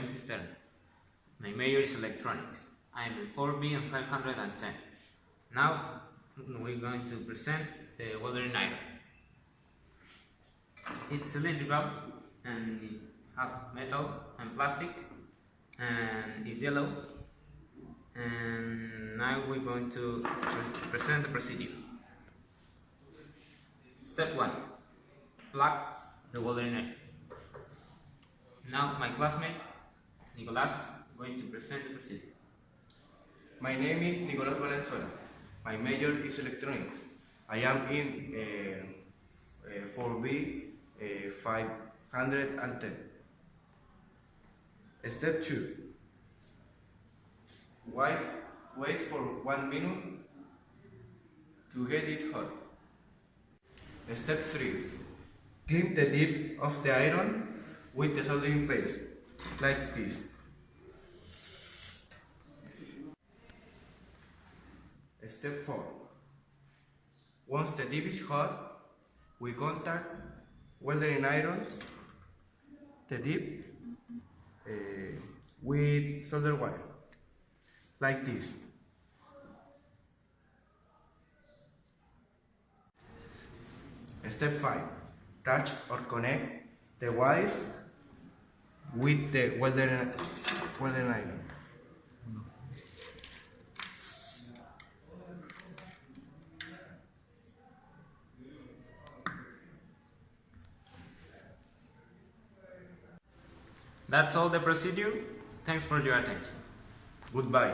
Rubén Cisternas. My major is electronics. I am in 4B and 510. Now we're going to present the weldering iron. It's cylindrical and have metal and plastic and is yellow. And now we're going to present the procedure. Step 1. Plug the weldering iron. Now my classmate Nicolas is going to present the procedure. My name is Nicolas Valenzuela. My major is electronics. I am in 4B 510. Step 2. Wait for 1 minute to get it hot. Step 3. Clean the tip of the iron with the soldering paste, like this. Step 4. Once the tip is hot, we contact welding iron, the tip, with solder wire, like this. Step 5. Touch or connect the wires with the welding iron. That's all the procedure. Thanks for your attention. Goodbye.